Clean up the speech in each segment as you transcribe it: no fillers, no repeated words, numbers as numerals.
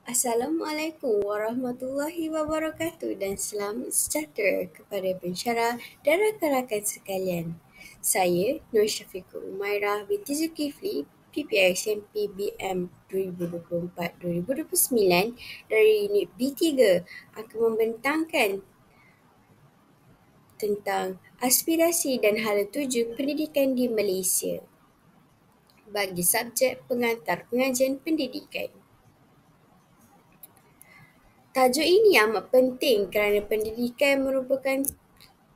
Assalamualaikum warahmatullahi wabarakatuh dan selamat sejahtera kepada pensyarah dan rakan-rakan sekalian. Saya Nur Syafiqah Umairah binti Zulkifli, PPR SMP BM 2024-2029 dari unit B3 akan membentangkan tentang aspirasi dan hala tuju pendidikan di Malaysia bagi subjek pengantar pengajian pendidikan. Tajuk ini amat penting kerana pendidikan merupakan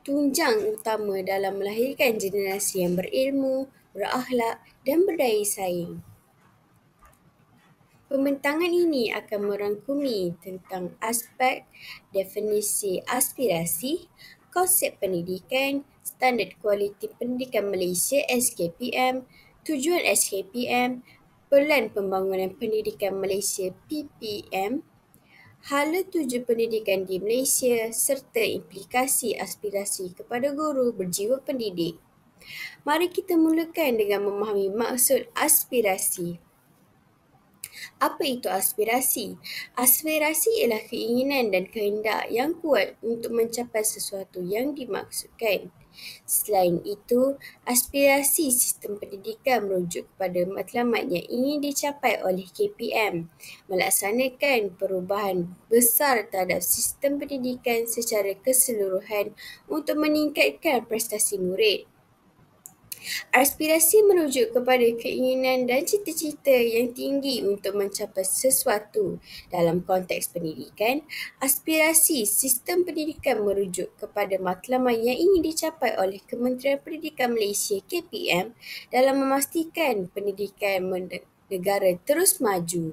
tunjang utama dalam melahirkan generasi yang berilmu, berakhlak dan berdaya saing. Pembentangan ini akan merangkumi tentang aspek definisi aspirasi, konsep pendidikan, standard kualiti pendidikan Malaysia SKPM, tujuan SKPM, Pelan Pembangunan Pendidikan Malaysia PPM, hala tuju pendidikan di Malaysia serta implikasi aspirasi kepada guru berjiwa pendidik. Mari kita mulakan dengan memahami maksud aspirasi. Apa itu aspirasi? Aspirasi ialah keinginan dan kehendak yang kuat untuk mencapai sesuatu yang dimaksudkan. Selain itu, aspirasi sistem pendidikan merujuk kepada matlamat yang ingin dicapai oleh KPM, melaksanakan perubahan besar terhadap sistem pendidikan secara keseluruhan untuk meningkatkan prestasi murid. Aspirasi merujuk kepada keinginan dan cita-cita yang tinggi untuk mencapai sesuatu. Dalam konteks pendidikan, aspirasi sistem pendidikan merujuk kepada matlamat yang ingin dicapai oleh Kementerian Pendidikan Malaysia KPM dalam memastikan pendidikan negara terus maju.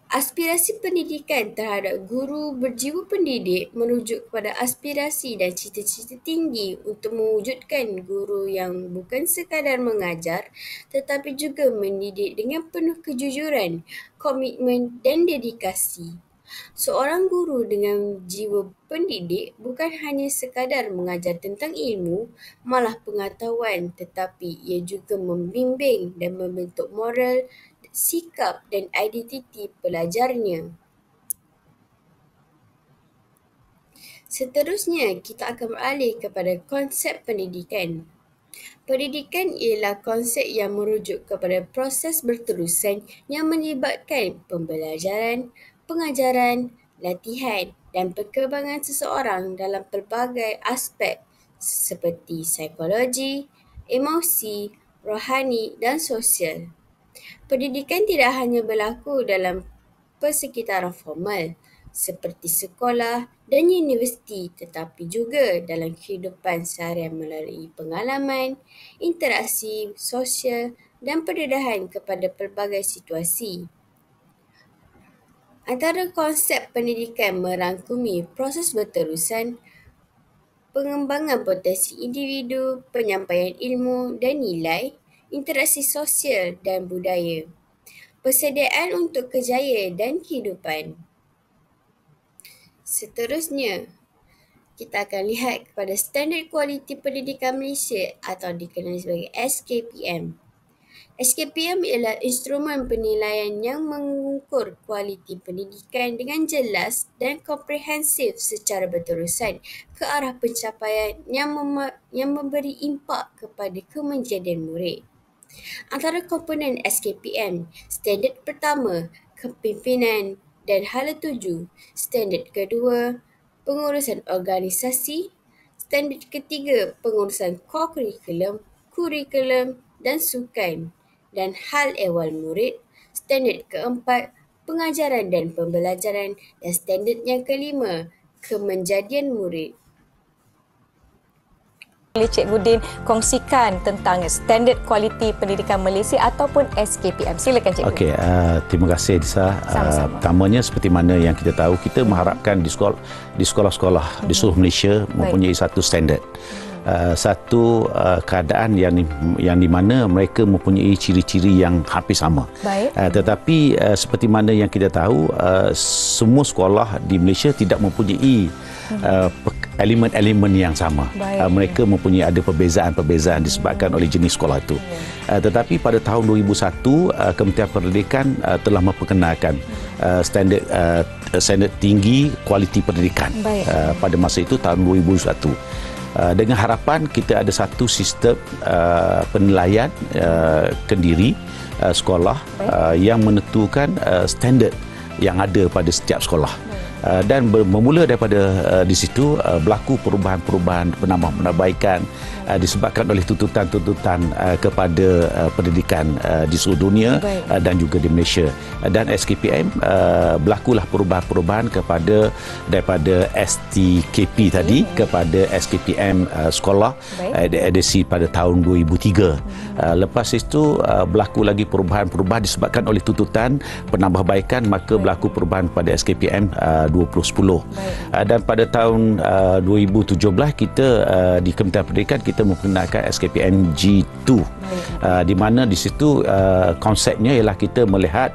Aspirasi pendidikan terhadap guru berjiwa pendidik merujuk kepada aspirasi dan cita-cita tinggi untuk mewujudkan guru yang bukan sekadar mengajar tetapi juga mendidik dengan penuh kejujuran, komitmen dan dedikasi. Seorang guru dengan jiwa pendidik bukan hanya sekadar mengajar tentang ilmu, malah pengetahuan, tetapi ia juga membimbing dan membentuk moral, sikap dan identiti pelajarnya. Seterusnya, kita akan beralih kepada konsep pendidikan. Pendidikan ialah konsep yang merujuk kepada proses berterusan yang melibatkan pembelajaran, pengajaran, latihan dan perkembangan seseorang dalam pelbagai aspek seperti psikologi, emosi, rohani dan sosial. Pendidikan tidak hanya berlaku dalam persekitaran formal seperti sekolah dan universiti tetapi juga dalam kehidupan seharian melalui pengalaman, interaksi sosial dan pendedahan kepada pelbagai situasi. Antara konsep pendidikan merangkumi proses berterusan, pengembangan potensi individu, penyampaian ilmu dan nilai, interaksi sosial dan budaya, persediaan untuk kejayaan dan kehidupan. Seterusnya, kita akan lihat kepada Standard Kualiti Pendidikan Malaysia atau dikenali sebagai SKPM. SKPM ialah instrumen penilaian yang mengukur kualiti pendidikan dengan jelas dan komprehensif secara berterusan ke arah pencapaian yang memberi impak kepada kemenjadian murid. Antara komponen SKPM, standard pertama, kepimpinan dan hala tuju, standard kedua, pengurusan organisasi, standard ketiga, pengurusan kurikulum dan sukan, dan hal ehwal murid, standard keempat, pengajaran dan pembelajaran, dan standard yang kelima, kemenjadian murid. Boleh Cik Budin kongsikan tentang Standard Kualiti Pendidikan Malaysia ataupun SKPM. Silakan Cik Budin. Okey, terima kasih Disa. Pertamanya seperti mana yang kita tahu, kita mengharapkan di sekolah-sekolah di seluruh Malaysia mempunyai satu standard. Satu keadaan yang di mana mereka mempunyai ciri-ciri yang hampir sama. Tetapi seperti mana yang kita tahu, semua sekolah di Malaysia tidak mempunyai elemen-elemen yang sama. Mereka mempunyai ada perbezaan-perbezaan disebabkan oleh jenis sekolah itu. Tetapi pada tahun 2001 Kementerian Pendidikan telah memperkenalkan standard tinggi kualiti pendidikan pada masa itu tahun 2001. Dengan harapan kita ada satu sistem penilaian kendiri sekolah yang menentukan standard yang ada pada setiap sekolah. Dan bermula daripada di situ berlaku perubahan-perubahan, penambahbaikan disebabkan oleh tuntutan-tuntutan kepada pendidikan di seluruh dunia dan juga di Malaysia. Dan SKPM berlakulah perubahan-perubahan daripada STKP tadi kepada SKPM sekolah edisi pada tahun 2003. Lepas itu berlaku lagi perubahan-perubahan disebabkan oleh tuntutan penambahbaikan, maka berlaku perubahan pada SKPM 2010. Dan pada tahun 2017 kita di Kementerian Pendidikan kita memperkenalkan SKPM G2, di mana di situ konsepnya ialah kita melihat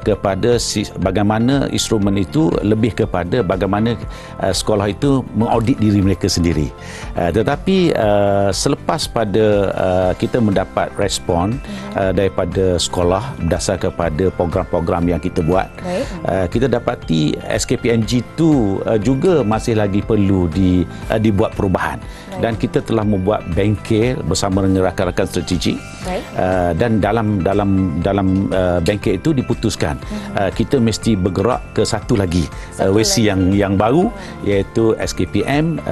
kepada bagaimana instrumen itu lebih kepada bagaimana sekolah itu mengaudit diri mereka sendiri. Tetapi selepas pada kita mendapat respon daripada sekolah berdasar kepada program-program yang kita buat, kita dapati SKPM G2 juga masih lagi perlu dibuat perubahan. Dan kita telah membuat bengkel bersama dengan rakan-rakan strategik. Dan dalam bengkel itu diputuskan kita mesti bergerak ke satu lagi versi yang baru, iaitu SKPM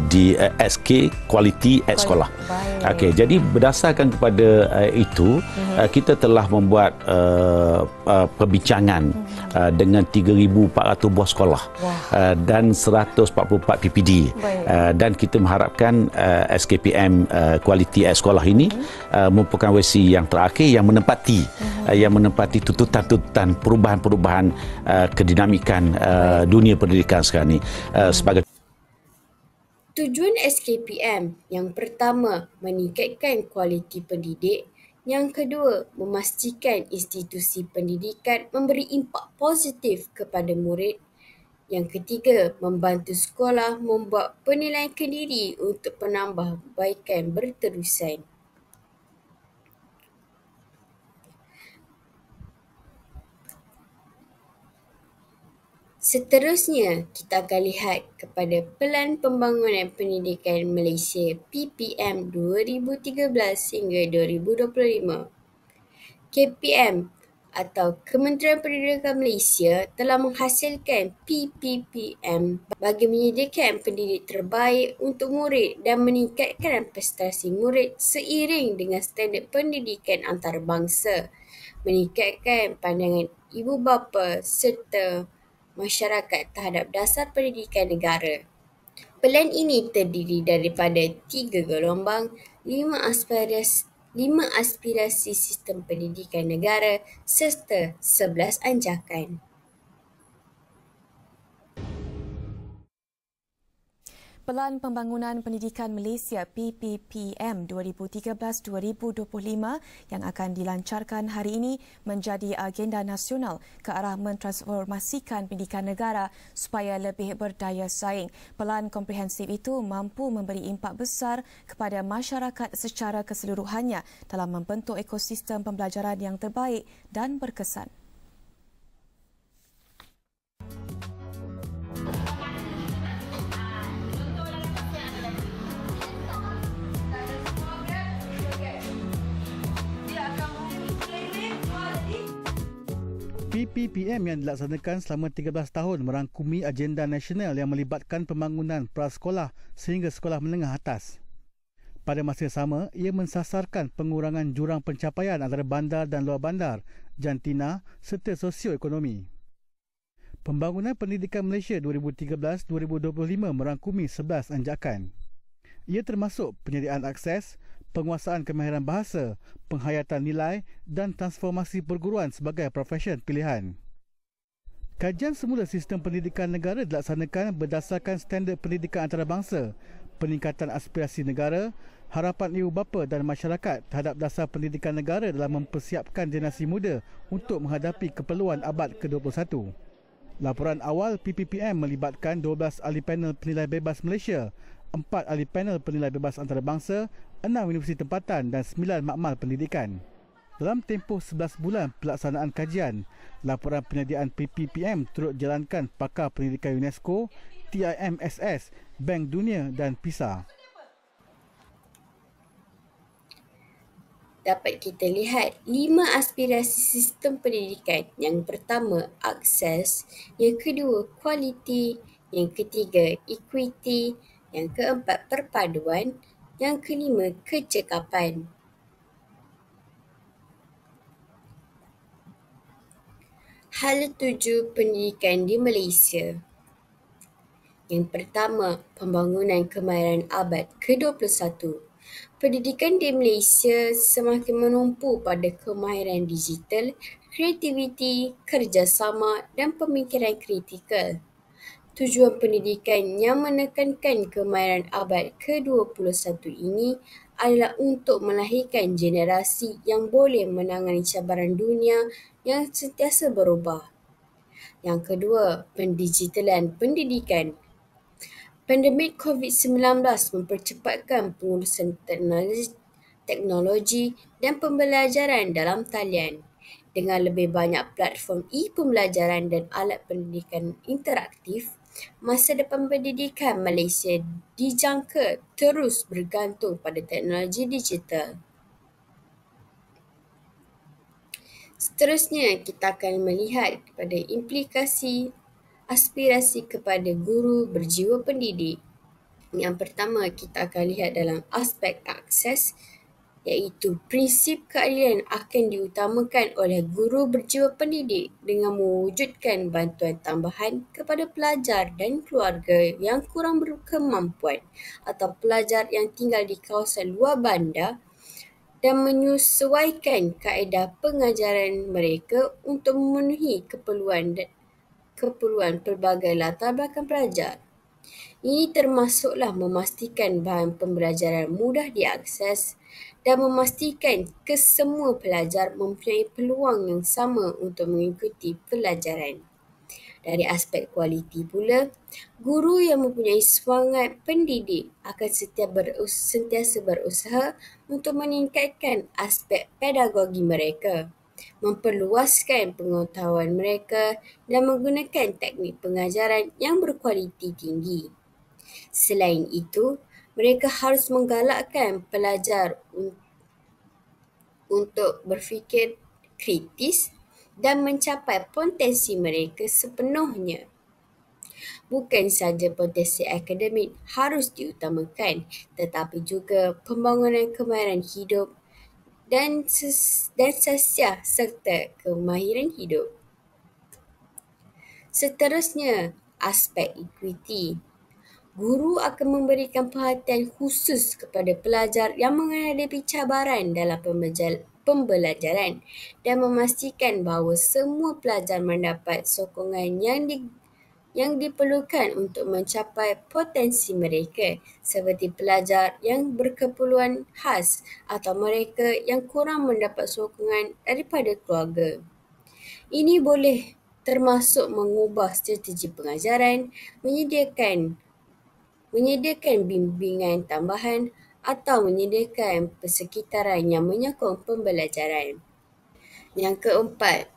di SK Quality at Sekolah. Okey, jadi berdasarkan kepada itu kita telah membuat perbincangan dengan 3,400 buah sekolah dan 144 PPD. Dan kita mengharapkan SKPM Quality at Sekolah ini merupakan versi yang terakhir yang menempati tuntutan-tuntutan perubahan-perubahan kedinamikan dunia pendidikan sekarang ini. Sebagai tujuan SKPM yang pertama, meningkatkan kualiti pendidik. Yang kedua, memastikan institusi pendidikan memberi impak positif kepada murid. Yang ketiga, membantu sekolah membuat penilaian kendiri untuk penambahbaikan berterusan. Seterusnya, kita akan lihat kepada Pelan Pembangunan Pendidikan Malaysia PPM 2013 hingga 2025. KPM atau Kementerian Pendidikan Malaysia telah menghasilkan PPPM bagi menyediakan pendidik terbaik untuk murid dan meningkatkan prestasi murid seiring dengan standard pendidikan antarabangsa, meningkatkan pandangan ibu bapa serta masyarakat terhadap dasar pendidikan negara. Pelan ini terdiri daripada 3 gelombang, 5 aspirasi sistem pendidikan negara serta 11 anjakan. Pelan Pembangunan Pendidikan Malaysia PPPM 2013-2025 yang akan dilancarkan hari ini menjadi agenda nasional ke arah mentransformasikan pendidikan negara supaya lebih berdaya saing. Pelan komprehensif itu mampu memberi impak besar kepada masyarakat secara keseluruhannya dalam membentuk ekosistem pembelajaran yang terbaik dan berkesan. PPPM yang dilaksanakan selama 13 tahun merangkumi agenda nasional yang melibatkan pembangunan prasekolah sehingga sekolah menengah atas. Pada masa yang sama, ia mensasarkan pengurangan jurang pencapaian antara bandar dan luar bandar, jantina serta sosioekonomi. Pembangunan Pendidikan Malaysia 2013-2025 merangkumi 11 anjakan. Ia termasuk penyediaan akses, penguasaan kemahiran bahasa, penghayatan nilai dan transformasi perguruan sebagai profesyen pilihan. Kajian semula sistem pendidikan negara dilaksanakan berdasarkan standard pendidikan antarabangsa, peningkatan aspirasi negara, harapan ibu bapa dan masyarakat terhadap dasar pendidikan negara dalam mempersiapkan generasi muda untuk menghadapi keperluan abad ke-21. Laporan awal PPPM melibatkan 12 ahli panel penilai bebas Malaysia, 4 ahli panel penilai bebas antarabangsa, 6 universiti tempatan dan 9 makmal pendidikan. Dalam tempoh 11 bulan pelaksanaan kajian, laporan penyediaan PPPM turut jalankan pakar pendidikan UNESCO, TIMSS, Bank Dunia dan PISA. Dapat kita lihat 5 aspirasi sistem pendidikan. Yang pertama, akses. Yang kedua, kualiti. Yang ketiga, equity. Yang keempat, perpaduan. Yang kelima, kecekapan. Hala tuju pendidikan di Malaysia. Yang pertama, pembangunan kemahiran abad ke-21. Pendidikan di Malaysia semakin menumpu pada kemahiran digital, kreativiti, kerjasama dan pemikiran kritikal. Tujuan pendidikan yang menekankan kemahiran abad ke-21 ini adalah untuk melahirkan generasi yang boleh menangani cabaran dunia yang sentiasa berubah. Yang kedua, pendigitalan pendidikan. Pandemik COVID-19 mempercepatkan pengurusan teknologi dan pembelajaran dalam talian. Dengan lebih banyak platform e-pembelajaran dan alat pendidikan interaktif, masa depan pendidikan Malaysia dijangka terus bergantung pada teknologi digital. Seterusnya, kita akan melihat pada implikasi aspirasi kepada guru berjiwa pendidik. Yang pertama, kita akan lihat dalam aspek akses, iaitu prinsip keadilan akan diutamakan oleh guru berjiwa pendidik dengan mewujudkan bantuan tambahan kepada pelajar dan keluarga yang kurang berkemampuan atau pelajar yang tinggal di kawasan luar bandar dan menyesuaikan kaedah pengajaran mereka untuk memenuhi keperluan pelbagai latar belakang pelajar. Ini termasuklah memastikan bahan pembelajaran mudah diakses dan memastikan kesemua pelajar mempunyai peluang yang sama untuk mengikuti pelajaran. Dari aspek kualiti pula, guru yang mempunyai semangat pendidik akan sentiasa berusaha untuk meningkatkan aspek pedagogi mereka, memperluaskan pengetahuan mereka dan menggunakan teknik pengajaran yang berkualiti tinggi. Selain itu, mereka harus menggalakkan pelajar untuk berfikir kritis dan mencapai potensi mereka sepenuhnya. Bukan sahaja potensi akademik harus diutamakan, tetapi juga pembangunan kemahiran hidup dan sosial serta kemahiran hidup. Seterusnya, aspek equity. Guru akan memberikan perhatian khusus kepada pelajar yang menghadapi cabaran dalam pembelajaran dan memastikan bahawa semua pelajar mendapat sokongan yang diperlukan untuk mencapai potensi mereka, seperti pelajar yang berkeperluan khas atau mereka yang kurang mendapat sokongan daripada keluarga. Ini boleh termasuk mengubah strategi pengajaran, menyediakan bimbingan tambahan atau menyediakan persekitaran yang menyokong pembelajaran. Yang keempat,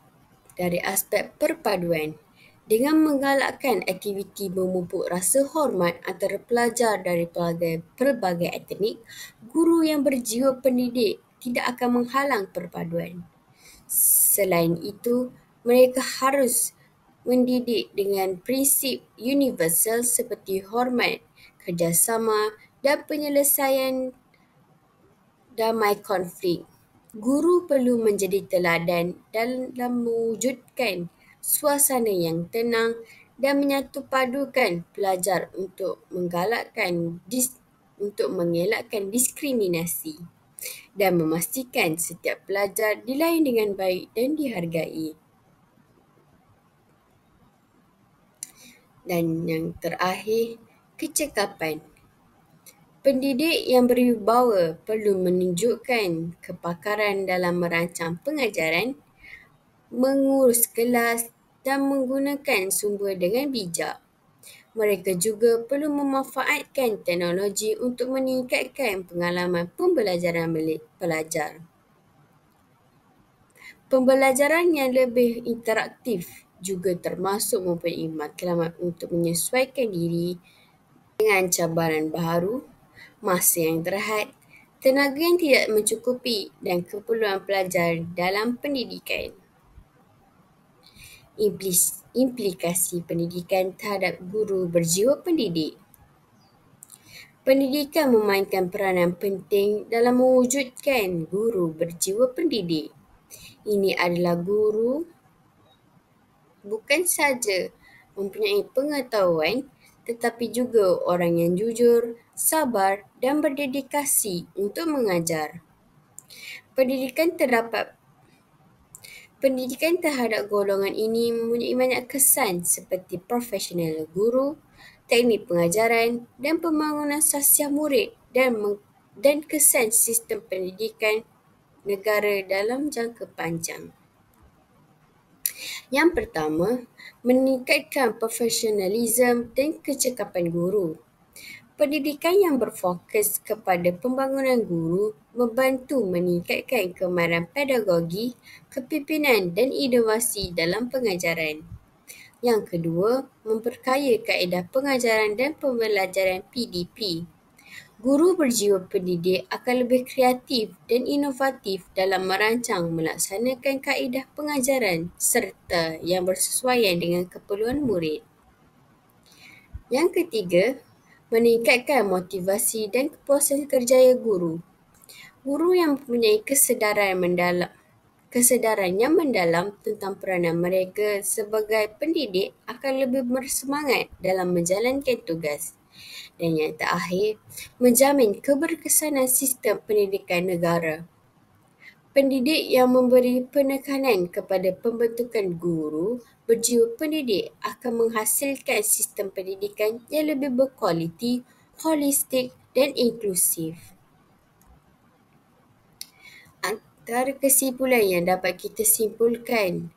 dari aspek perpaduan. Dengan menggalakkan aktiviti memupuk rasa hormat antara pelajar dari pelbagai etnik, guru yang berjiwa pendidik tidak akan menghalang perpaduan. Selain itu, mereka harus mendidik dengan prinsip universal seperti hormat, kerjasama dan penyelesaian damai konflik. Guru perlu menjadi teladan dalam mewujudkan suasana yang tenang dan menyatupadukan pelajar untuk mengelakkan diskriminasi dan memastikan setiap pelajar dilayan dengan baik dan dihargai. Dan yang terakhir, kecekapan. Pendidik yang berwibawa perlu menunjukkan kepakaran dalam merancang pengajaran, mengurus kelas dan menggunakan sumber dengan bijak. Mereka juga perlu memanfaatkan teknologi untuk meningkatkan pengalaman pembelajaran pelajar. Pembelajaran yang lebih interaktif juga termasuk mempunyai matlamat untuk menyesuaikan diri dengan cabaran baharu, masa yang terhad, tenaga yang tidak mencukupi dan keperluan pelajar dalam pendidikan. Implikasi pendidikan terhadap guru berjiwa pendidik. Pendidikan memainkan peranan penting dalam mewujudkan guru berjiwa pendidik. Ini adalah guru bukan sahaja mempunyai pengetahuan tetapi juga orang yang jujur, sabar dan berdedikasi untuk mengajar. Pendidikan terhadap golongan ini mempunyai banyak kesan seperti profesional guru, teknik pengajaran dan pembangunan sasiah murid dan kesan sistem pendidikan negara dalam jangka panjang. Yang pertama, meningkatkan profesionalisme dan kecekapan guru. Pendidikan yang berfokus kepada pembangunan guru membantu meningkatkan kemahiran pedagogi, kepimpinan dan inovasi dalam pengajaran. Yang kedua, memperkaya kaedah pengajaran dan pembelajaran PDP. Guru berjiwa pendidik akan lebih kreatif dan inovatif dalam merancang melaksanakan kaedah pengajaran serta yang bersesuaian dengan keperluan murid. Yang ketiga, meningkatkan motivasi dan kepuasan kerjaya guru. Guru yang mempunyai kesedaran yang mendalam tentang peranan mereka sebagai pendidik akan lebih bersemangat dalam menjalankan tugas. Dan yang terakhir, menjamin keberkesanan sistem pendidikan negara. Pendidik yang memberi penekanan kepada pembentukan guru berjiwa pendidik akan menghasilkan sistem pendidikan yang lebih berkualiti, holistik dan inklusif. Antara kesimpulan yang dapat kita simpulkan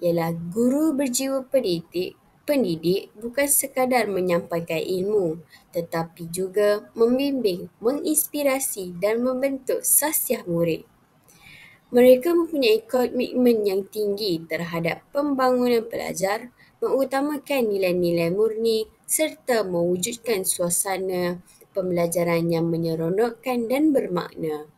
ialah guru berjiwa pendidik bukan sekadar menyampaikan ilmu tetapi juga membimbing, menginspirasi dan membentuk sasiah murid. Mereka mempunyai komitmen yang tinggi terhadap pembangunan pelajar, mengutamakan nilai-nilai murni serta mewujudkan suasana pembelajaran yang menyeronokkan dan bermakna.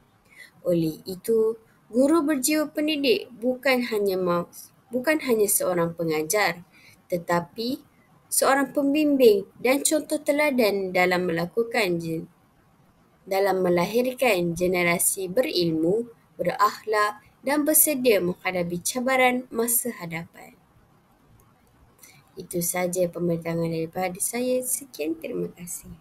Oleh itu, guru berjiwa pendidik bukan hanya seorang pengajar tetapi seorang pembimbing dan contoh teladan dalam melahirkan generasi berilmu, berakhlak dan bersedia menghadapi cabaran masa hadapan. Itu sahaja pembincangan daripada saya. Sekian, terima kasih.